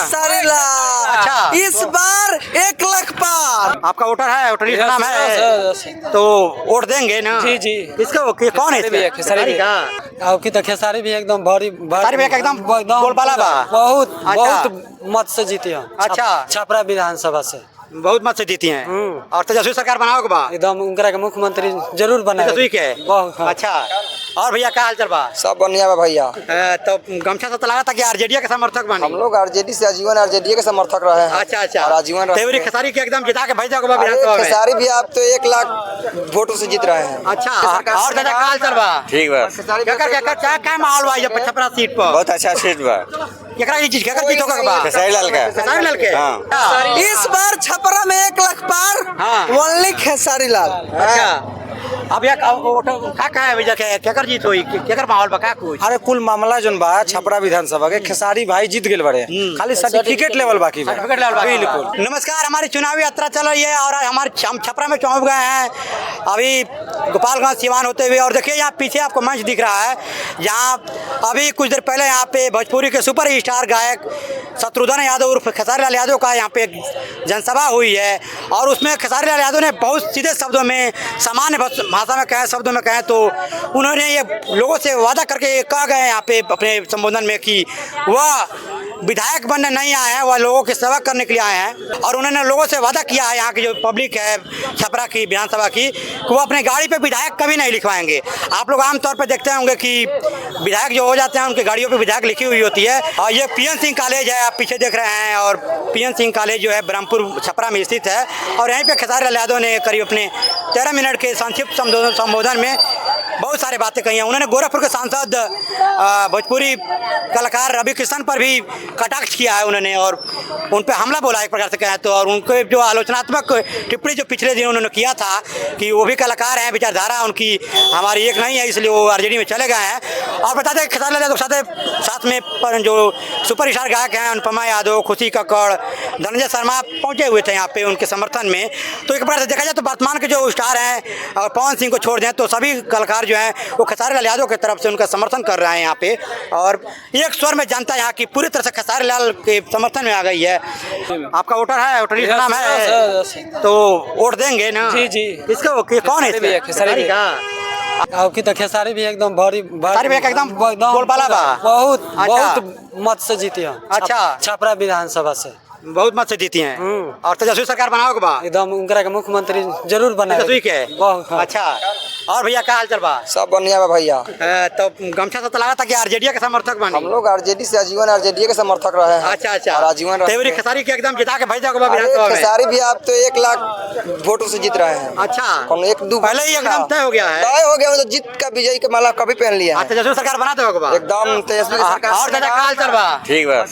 खेसारी लाल। अच्छा। इस बार 1 लाख पार। आपका वोटर है, वोटर लिस्ट का नाम है, तो वोट देंगे ना? जी जी। किसको कौन है? खेसारी भी का आपकी तो खेसारी भी एकदम भारी खेसारी भी एकदम बोलबाला बा। बहुत अच्छा। बहुत मत से जीती है। अच्छा। छपरा विधानसभा से बहुत मत से जीती हैं। और तेजस्वी सरकार बनाओगे बा? एकदम उनकरा के मुख्यमंत्री जरूर बनाए। तेजस्वी के? हाँ। अच्छा। और भैया क्या हाल चल बा? सब बढ़िया बा भैया। तो गमछा से तो लगा था कि आरजेडी के समर्थक बनी। हम लोग आरजेडी से आजीवन आरजेडी के समर्थक रहे हैं। अच्छा अच्छा। और आजीवन तेवरी खेसारी के एकदम जिता के भेज दोगे अरे विधानसभा में? खेसारी भी आप तो 1 लाख वोटों से जीत रहे हैं। अच्छा। और दादा क्या हाल चल बा? ठीक बा। क्या माहौल बा ये छपरा सीट पर? बहुत अच्छा सीट बा। केकरा जीत होगा बा? खेसारी लाल का। खेसारी लाल के? हाँ। इस बार छपरा में 1 लाख पार। हाँ। ओनली खेसारी लाल। अच्छा। अब ये का है भैया केकर जीत होई? केकर माहौल बा का कुछ? अरे कुल मामला जोन बा छपरा विधानसभा के खेसारी भाई जीत गेल बड़े, खाली सर्टिफिकेट लेवल बाकी बा। सर्टिफिकेट लेवल बाकी। बिल्कुल। नमस्कार, हमारी चुनावी यात्रा चल रही है और हमारे हम छपरा में पहुंच गए हैं अभी गोपालगंज सिवान होते हुए। और देखिए यहाँ पीछे आपको मंच दिख रहा है, यहाँ अभी कुछ देर पहले यहाँ पे भोजपुरी के सुपर स्टार गायक शत्रुघ्न यादव उर्फ खेसारी लाल यादव का यहाँ पे एक जनसभा हुई है। और उसमें खेसारी लाल यादव ने बहुत सीधे शब्दों में, सामान्य भाषा में कहें, शब्दों में कहें तो उन्होंने ये लोगों से वादा करके कहा गया यहाँ पे अपने संबोधन में कि वह विधायक बनने नहीं आए हैं, वह लोगों की सेवा करने के लिए आए हैं। और उन्होंने लोगों से वादा किया है, यहाँ की जो पब्लिक है छपरा की विधानसभा की, कि वो अपने गाड़ी पे विधायक कभी नहीं लिखवाएंगे। आप लोग आमतौर पर देखते होंगे कि विधायक जो हो जाते हैं उनके गाड़ियों पे विधायक लिखी हुई होती है। और ये पीएन सिंह कॉलेज है, आप पीछे देख रहे हैं, और पीएन सिंह कॉलेज जो है ब्रह्मपुर छपरा में स्थित है। और यहीं पे खेसारी लाल यादव ने करीब अपने 13 मिनट के संक्षिप्त संबोधन में बहुत सारी बातें कही हैं। उन्होंने गोरखपुर के सांसद भोजपुरी कलाकार रवि किशन पर भी कटाक्ष किया है उन्होंने, और उन पर हमला बोला एक प्रकार से कहें तो। और उनके जो आलोचनात्मक टिप्पणी जो पिछले दिन उन्होंने किया था कि वो भी कलाकार हैं, विचारधारा उनकी हमारी एक नहीं है, इसलिए वो आरजेडी में चले गए हैं। और बता दें खेसारी लाल यादव साथ में जो सुपर स्टार गायक हैं अनुपमा यादव, खुशी कक्कड़, धनंजय शर्मा पहुंचे हुए थे यहाँ पे उनके समर्थन में। तो एक प्रकार से देखा जाए तो वर्तमान के जो स्टार हैं और पवन सिंह को छोड़ दें तो सभी कलाकार जो हैं वो खेसारी लाल यादव की तरफ से उनका समर्थन कर रहे हैं यहाँ पे। और एक स्वर में जनता यहाँ की पूरी तरह से खेसारी लाल के समर्थन में आ गई है। आपका वोटर है, वोटर लिस्ट का नाम है, तो वोट देंगे ना? जी जी। किसको कौन है? खेसारी का आपकी तो खेसारी भी एकदम भारी एकदम बोलबाला बा। बहुत अच्छा। बहुत मत से जीती है। अच्छा। छपरा विधानसभा से बहुत मत से जीती हैं। और तेजस्वी सरकार बनाओगे बा? एकदम उनकरा के मुख्यमंत्री जरूर बनाए। तेजस्वी के? हाँ। अच्छा। और भैया क्या हाल चल बा? सब बढ़िया बा भैया। तो गमछा से तो लगा था कि आरजेडी के समर्थक बनी। हम लोग आरजेडी से आजीवन आरजेडी के समर्थक रहे हैं। अच्छा अच्छा। और आजीवन तेवरी खेसारी के एकदम जिता के भेज दोगे अरे विधानसभा में? खेसारी भी आप तो 1 लाख वोटों से जीत रहे हैं। अच्छा। कौन 1-2 पहले ही एकदम तय हो गया है? तय हो गया, तो जीत का विजयी का माला कभी पहन लिया है। तेजस्वी सरकार बनाते होगे बा? एकदम तेजस्वी सरकार। और दादा क्या हाल चल बा? ठीक बा।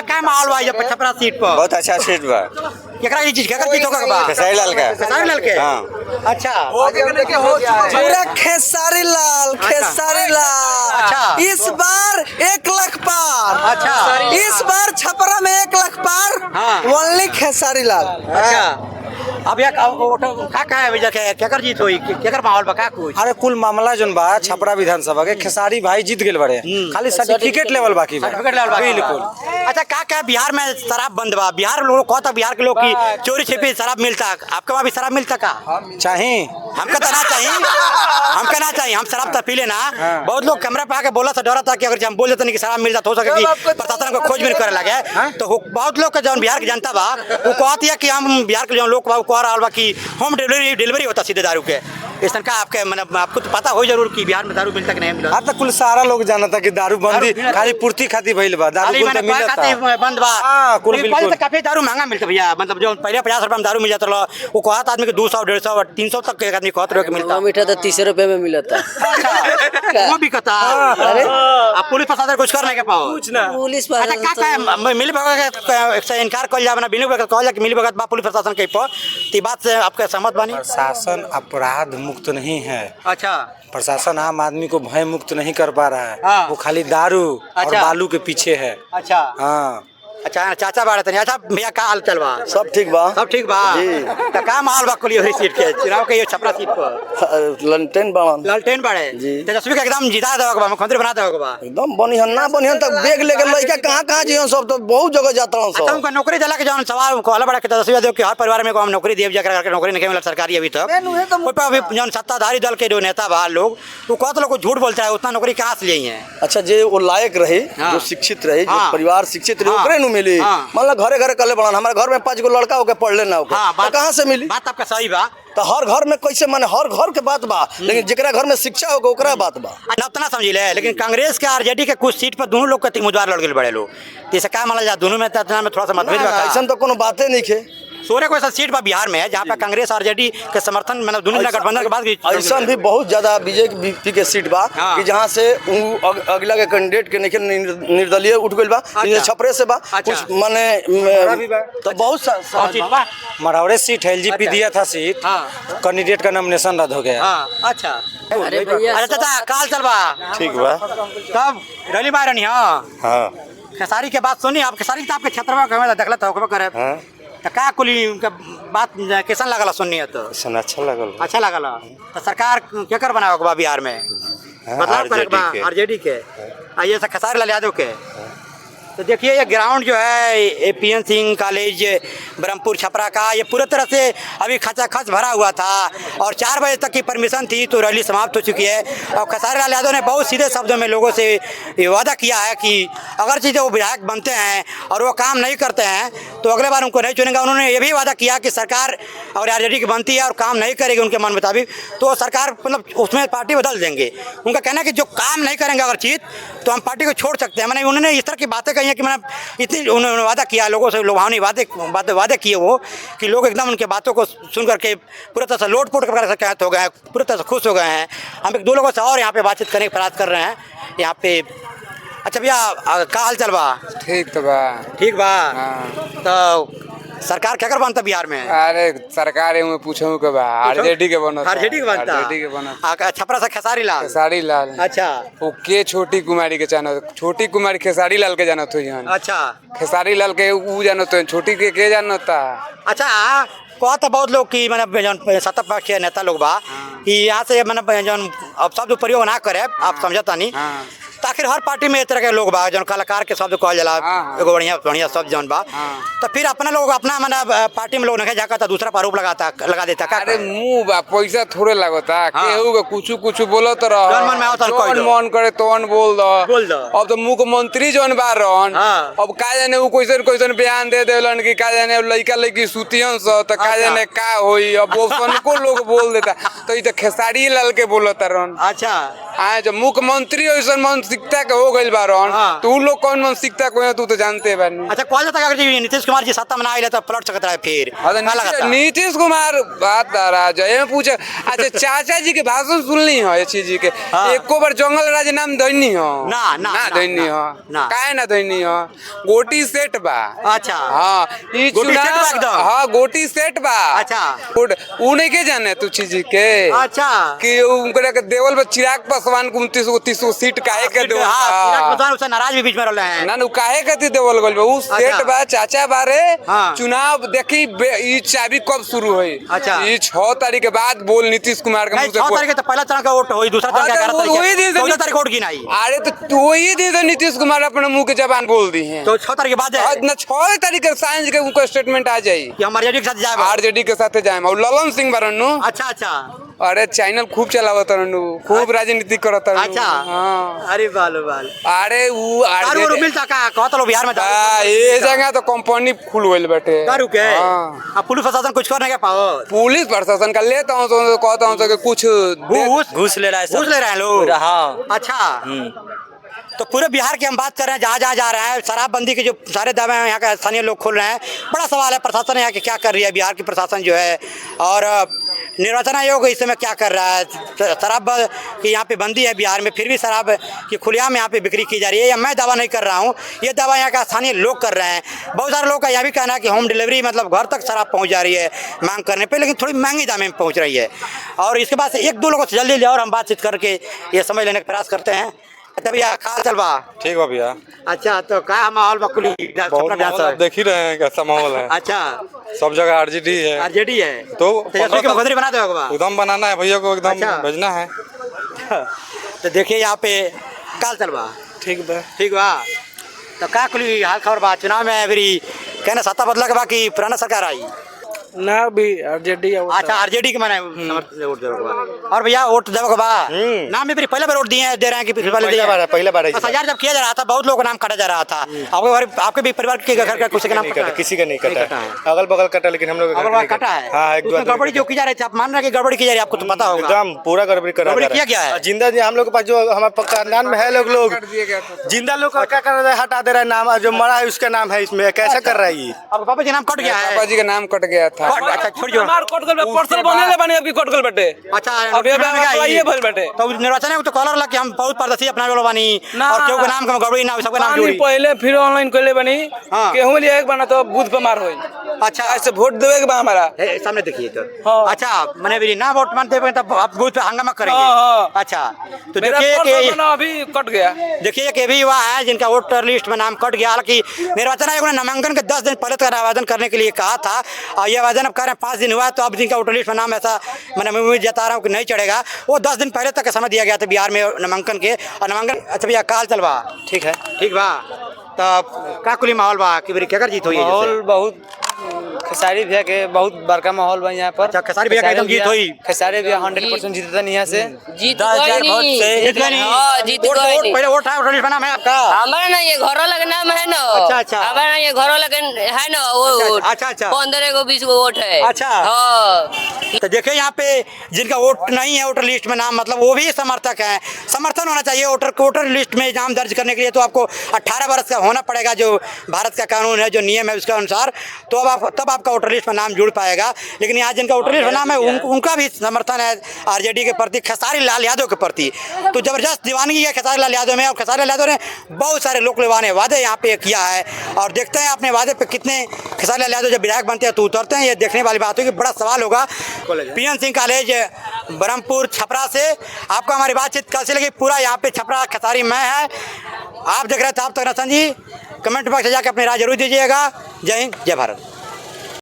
क्या माहौल बा ये छपरा सीट पर? बहुत अच्छा सीट बा। केकरा जीत होगा बा? खेसारी लाल का। खेसारी लाल के? हाँ। अच्छा। पूरा खेसारी लाल, खेसारी लाल। अच्छा। इस बार 1 लाख पार। अच्छा। इस बार छपरा में 1 लाख पार। हाँ। ओनली खेसारी लाल। अच्छा। अब ये का है भैया केकर जीत होई? केकर माहौल बा का कुछ? अरे कुल मामला जोन बा छपरा विधानसभा के खेसारी भाई जीत गेल बड़े, खाली सर्टिफिकेट लेवल बाकी बा। सर्टिफिकेट लेवल बाकी। बिल्कुल। अच्छा क्या बिहार में शराब बंद बा? बिहार लोग कहता बिहार के लोग की चोरी छिपी शराब मिलता, आपके वहाँ भी शराब मिलता का? चाहिए हमका तो ना चाहिए, हमका ना चाहिए, हम शराब तो पी लेना। बहुत लोग कैमरा पे आके बोला था, डरा था कि अगर हम बोल देते नहीं कि शराब मिल जाता हो सके कि प्रशासन को खोजबीन करे लगे। तो बहुत लोग का जो बिहार की जनता बा वो कहती है कि हम बिहार के जो लोग कह रहा बा कि होम डिलीवरी होता सीधे दारू के। इस तरह का आपके मतलब आपको तो पता हो जरूर कि बिहार में दारू मिलता कि नहीं मिलता? अब तो कुल सारा लोग जानता कि दारू बंदी खाली पूर्ति खाती भइल बा, दारू कुल तो मिलता बंद बा। हाँ, कुल बिल्कुल। तो काफी दारू महंगा मिलता भैया, मतलब जो पहले 50 रुपए में दारू मिल जाता था वो कहता आदमी को 200, 150, 300 तक के आदमी कहते रहे मिलता। मीठा तो 30 रुपए में मिलता। वो भी कहता। अरे आप पुलिस प्रशासन कुछ कर नहीं के पाओ? कुछ ना। पुलिस अच्छा क्या मिली भगत से इनकार कर जाए ना, बिनु भगत कह जाए कि मिली भगत बा पुलिस प्रशासन के पर, तो बात से आपके सहमत बनी? प्रशासन अपराध मुक्त नहीं है। अच्छा। प्रशासन आम आदमी को भय मुक्त नहीं कर पा रहा है। हाँ। वो खाली दारू और अच्छा। बालू के पीछे है। अच्छा। हाँ। अच्छा चाचा बाड़े तनी। अच्छा भैया का हाल चल बा? सब ठीक बा। सब ठीक बा जी। तो का माहौल बा कुली सीट के चुनाव के ये छपरा सीट पर? ललटेन बावन लालटेन बाड़े जी। तेजस्वी के एकदम जिता देवे के बा, मुख्यमंत्री बना देवे के बा। एकदम बनिहन ना बनिहन तक बेग लेके लइका कहाँ जियो सब तो बहुत जगह जाता हूँ अच्छा सब। उनका नौकरी दिला के जौन सवाल कहला बड़ा के तेजस्वी यादव के हर परिवार में को हम नौकरी देव जकरा करके नौकरी नहीं मिला सरकारी अभी तक। कोई पर अभी जौन सत्ताधारी दल के जो नेता बा लोग तो कहत लोग झूठ बोलता है उतना नौकरी कहाँ से लिए हैं? अच्छा जे वो लायक रही हाँ। जो शिक्षित रही जो हाँ। परिवार शिक्षित रही हाँ। ओकरे नु मिली। हाँ। मान ला घरे घरे कले बड़न हमारे घर में 5 गो लड़का होके पढ़ले ना होके तो कहाँ से मिली? बात आपका सही बा। तो हर घर में कैसे माने हर घर के बात बा लेकिन जेकरा घर में शिक्षा होगा ओकरा बात बा। ना उतना समझ ले लेकिन कांग्रेस के आरजेडी के कुछ सीट पर दोनों लोग के उम्मीदवार लड़ गए बड़े लोग तो इसे क्या माना जाए दोनों में इतना में थोड़ा सा मतभेद बा का? ऐसा तो कोनो बातें नहीं खे। सोरे कोई सा सीट पर बिहार में है जहाँ पे कांग्रेस आरजेडी के समर्थन मतलब दोनों गठबंधन के बाद भी ऐसा भी बहुत ज्यादा बीजेपी के सीट बा हाँ। कि जहाँ से अगला के कैंडिडेट के नहीं निर्दलीय उठ गइल बा। अच्छा। छपरे से बा अच्छा। कुछ माने तो बहुत और सीट बा? मढ़ौरे सीट है, एलजीपी दिया था सीट, हाँ। कैंडिडेट का नॉमिनेशन रद्द हो गया। हाँ अच्छा अरे चाचा काल चल बा ठीक बा। तब रैली बाहर नहीं हाँ हाँ खेसारी के बात सुनी आप खेसारी तो आपके क्षेत्र में कहे देखला तो होकबे करे हाँ तो का कुली उनका बात कैसन लगला सुननी है तो? सुन अच्छा लगल। अच्छा लगला तो सरकार क्या कर बनावे के बा बिहार में? बदलाव करे के बा आरजेडी के ये सब खेसारी लाल यादव के। तो देखिए ये ग्राउंड जो है एपीएन सिंह कॉलेज ब्रह्मपुर छपरा का ये पूरी तरह से अभी खचाखच भरा हुआ था और 4 बजे तक की परमिशन थी तो रैली समाप्त हो चुकी है। और खेसारी लाल यादव ने बहुत सीधे शब्दों में लोगों से ये वादा किया है कि अगर चीज़ें वो विधायक बनते हैं और वो काम नहीं करते हैं तो अगले बार उनको नहीं चुनेंगे। उन्होंने ये भी वादा किया कि सरकार अगर आरजेडी की बनती है और काम नहीं करेगी उनके मन मुताबिक तो सरकार मतलब उसमें पार्टी बदल देंगे। उनका कहना है कि जो काम नहीं करेंगे अगर जीत तो हम पार्टी को छोड़ सकते हैं। मैंने उन्होंने इस तरह की बातें कही हैं कि मैंने इतनी उन्होंने वादा किया लोगों से लुभावनी वादे किए वो कि लोग एकदम उनके बातों को सुन करके पूरी तरह से लोटपोट कर कहत हो गए हैं, पूरी तरह से खुश हो गए हैं। हम 1-2 लोगों से और यहाँ पे बातचीत करने का प्रयास कर रहे हैं यहाँ पे। अच्छा भैया का हाल चल बा? ठीक तो बा। ठीक बा। हाँ। तो सरकार क्या कर बनता बिहार में? अरे सरकार में पूछूं के बा आरजेडी के बनता। आरजेडी के बनता। आरजेडी के बनता। छपरा से खेसारी लाल। खेसारी लाल। अच्छा वो के छोटी कुमारी के जानो छोटी कुमारी खेसारी लाल के जानो तो यहाँ। अच्छा खेसारी लाल के ऊ जानो तो छोटी के जानो ता। अच्छा कहता बहुत लोग कि मैंने जौन सत्ता पक्ष के नेता लोग बा कि यहाँ से मैंने जौन अब शब्द प्रयोग ना करे आप समझता नहीं तो आखिर हर पार्टी में इस तरह के लोग बा जौन कलाकार के शब्द कहल जाला एगो बढ़िया शब्द जौन बा तो फिर अपना लोग अपना मैंने पार्टी में लोग नहीं जाता दूसरा पर आरोप लगा देता का? अरे मुंह बा पैसा थोड़े लगता केहू के कुछ बोलत रह जौन मन में आवत कह दो। मन करे तोन बोल दो। अब तो मुख्यमंत्री जौन बा रहन अब का जाने उ कैसन बयान दे देलन कि का जाने लइका लइकी सुतियन स त का जाने का होई। अब वो सनको लोग बोल देता तो ई तो खेसारी लाल के बोलत रहन। अच्छा आए जब मुख्यमंत्री ऐसा मानसिकता के हो गइल बा रहन तो उ लोग कौन मानसिकता को तू तो जानते बानी। अच्छा कहल जाता अगर जी नीतीश कुमार जी सत्ता में ना आइले तो पलट सकता है फिर नीतीश कुमार बात जय पूछे। अच्छा चाचा जी के भाषण सुनली हो ये चीज के एको बार जंगल राज नाम दैनी हो ना दैनी हो काहे ना दैनी हो गोटी सेट बा। अच्छा हाँ ई चुनाव हाँ गोटी सेट बा। अच्छा उ नहीं के जाने तू चीज के अच्छा कि उनकरा के देवल में चिराग पासवान को 29 सीट काहे के दो उससे नाराज भी बीच में रहले हैं ना नु काहे के देवल गइल बा उ सेट बा चाचा बारे। चुनाव देखी ई चाबी कब शुरू होई? अच्छा ई 6 तारीख के बाद बोल नीतीश कुमार के मुंह से 6 तारीख के तो पहला चरण का वोट होई दूसरा चरण का 11 तारीख वोट गिनाई। अरे तो वही दिन नीतीश कुमार अपने मुंह के जबान बोल दी है तो 6 तारीख के बाद ना 6 तारीख के साइंस के उनको स्टेटमेंट आ जाई कि हम आरजेडी के साथ जाए आरजेडी के साथ जाए और ललन सिंह बरन्नू। अच्छा अच्छा अरे चैनल खूब चलावत रहनु खूब राजनीति करत रहनु। अच्छा हां अरे बाल बाल अरे उ दारू मिलता का कहत लो बिहार में ये जगह तो कंपनी खुल गइल बाटे दारू के। अब पुलिस प्रशासन कुछ कर नहीं के पाओ? पुलिस प्रशासन का लेता हूं तो कहता हूं कि कुछ घूस ले रहा है घूस ले रहे हैं लोग। हाँ अच्छा तो पूरे बिहार की हम बात कर रहे हैं जहाँ जा रहे हैं शराबबंदी के जो सारे दावे हैं यहाँ का स्थानीय लोग खोल रहे हैं। बड़ा सवाल है प्रशासन यहाँ के क्या कर रही है बिहार की प्रशासन जो है और निर्वाचन आयोग इस समय क्या कर रहा है। शराब की यहाँ पे बंदी है बिहार में फिर भी शराब की खुलेआम यहाँ पे बिक्री की जा रही है। या मैं दावा नहीं कर रहा हूँ ये दावा यहाँ का स्थानीय लोग कर रहे हैं। बहुत सारे लोग का यह भी कहना है कि होम डिलीवरी मतलब घर तक शराब पहुँच जा रही है मांग करने पर लेकिन थोड़ी महंगी दाम में पहुँच रही है। और इसके बाद से 1-2 लोगों से जल्दी और हम बातचीत करके ये समझ लेने का प्रयास करते हैं अच्छा भैया खा चल बा ठीक बा भैया। अच्छा तो क्या माहौल बकुली छपरा ब्याह आप देख ही रहे हैं कैसा माहौल है। अच्छा सब जगह आरजेडी है। आरजेडी है तो तेजस्वी की मुख्यमंत्री बना दो एकदम बनाना है भैया को, एकदम अच्छा। भेजना है। तो देखिए यहाँ पे काल चल बा ठीक बा तो का कुली हाल खबर बा चुनाव में अभी कहना सत्ता बदला के बाकी पुराना सरकार आई ना भी आरजेडी अच्छा आरजेडी के माने वोट दे और भैया वोट देवे के बा नाम भी पहले बार वोट दिए दे रहे हैं कि पहले बार बस हजार जब किया जा रहा था बहुत लोगों का नाम काटा जा रहा था आपके भी परिवार के घर का किसी का नाम कटा किसी का नहीं कटा है, अगल बगल कटा, लेकिन हम लोग कटा है। हाँ, एक उसमें गड़बड़ी जो की जा रही थी आप मान रहे हैं कि गड़बड़ी की जा रही है, आपको तो पता होगा एकदम पूरा गड़बड़ी किया गया है। जिंदा हम लोग के पास जो हमारे खानदान में है लोग जिंदा लोग का क्या कर रहा है, हटा दे रहा है नाम, जो मरा है उसका नाम है इसमें, कैसा कर रहा है ये। अब पापा जी नाम कट गया है, पापा जी का नाम कट गया था। अच्छा छोड़िए हमार कोटगल में पर्सनल बनेले बने अभी कोटगल बटे। अच्छा अब ये ये भल बटे तो निर्वाचन में तो कॉलर लग के हम बहुत पारदर्शी अपना वाला बानी ना। और केहू के नाम का गड़बड़ी ना सबका नाम पानी जोड़ी पहले फिर ऑनलाइन कइले बनी हाँ। केहू लिए एक बना तो बूथ पे मार होई। अच्छा ऐसे वोट देवे के बा हमारा सामने देखिए तो हाँ। अच्छा मैंने भी ना वोट मानते हैं तब आप बूथ पे हंगामा करेंगे। हाँ। अच्छा तो मेरा देखिए पर्सनल कि बना अभी कट गया। देखिए कि भी हुआ है जिनका वोटर लिस्ट में नाम कट गया, हालांकि निर्वाचन आयोग ने नामांकन के 10 दिन पहले तक आवेदन करने के लिए कहा था और ये आवेदन अब कर रहे हैं 5 दिन हुआ है, तो अब जिनका वोटर लिस्ट में नाम ऐसा मैंने उम्मीद जता रहा हूँ कि नहीं चढ़ेगा, वो 10 दिन पहले तक का समय दिया गया था बिहार में नामांकन के और नामांकन। अच्छा भैया काल चलवा ठीक है, ठीक बा तब का कुली माहौल बा कि बेरी केकर जीत हुई है? माहौल बहुत खेसारी भैया के बहुत बड़का माहौल बा यहाँ पर। अच्छा खेसारी भैया का एकदम जीत हुई। खेसारी भैया 100% जीतता नहीं यहाँ से। जीत गई नहीं। जीत गई नहीं। हाँ, जीत वोट गई नहीं। पहले वोट है वोटर लिस्ट में नाम है आपका। हमारा ना ये घरों लगे नाम है ना। अच्छा, अच्छा। हमारा ना ये घरों लगे है ना वो वोट। अच्छा, अच्छा। 15 को 20 को वोट है। अच्छा। हाँ। तो देखिए यहाँ पे जिनका वोट नहीं है वोटर लिस्ट में नाम, मतलब वो भी समर्थक हैं, समर्थन होना चाहिए वोटर लिस्ट में नाम दर्ज करने के लिए तो आपको 18 वर्ष का होना पड़ेगा, जो भारत का कानून है, जो नियम है उसके अनुसार, तो अब तब आपका वोटर लिस्ट में नाम जुड़ पाएगा। लेकिन यहाँ जिनका वोटर लिस्ट में नाम है उनका भी समर्थन है आरजेडी के प्रति, खेसारी लाल यादव के प्रति। तो जबरदस्त दीवानगी है खेसारी लाल यादव में, और खेसारी लाल यादव ने बहुत सारे लोक लुभाने वादे यहाँ पे किया है और देखते हैं अपने वादे पे कितने खेसारी लाल यादव जब विधायक बनते हैं तो उतरते हैं, ये देखने वाली बात होगी। बड़ा सवाल होगा। पीएन सिंह कॉलेज ब्रह्मपुर छपरा से आपको हमारी बातचीत कैसी लगी? पूरा यहाँ पे छपरा खेसारी में है, आप देख रहे थे आप तक जी। कमेंट बॉक्स में जाकर अपनी राय जरूर दीजिएगा। जय हिंद, जय भारत।